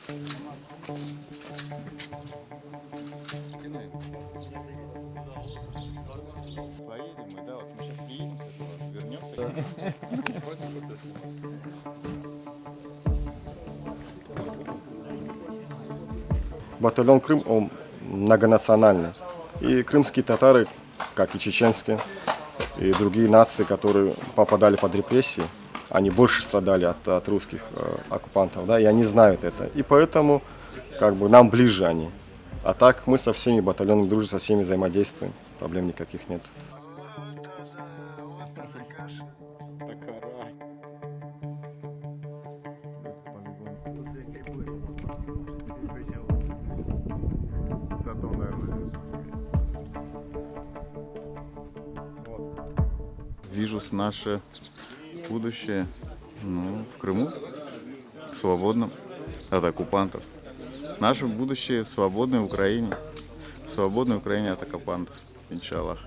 Поедем мы, да, вот мы сейчас приедем, вернемся. Батальон Крым, он многонациональный. И крымские татары, как и чеченские, и другие нации, которые попадали под репрессии, они больше страдали от русских оккупантов, да, и они знают это. И поэтому как бы нам ближе они. А так мы со всеми батальонами дружим, со всеми взаимодействуем, проблем никаких нет. Вижу наше будущее в Крыму, свободном от оккупантов. Наше будущее в свободной Украине от оккупантов, иншаллах.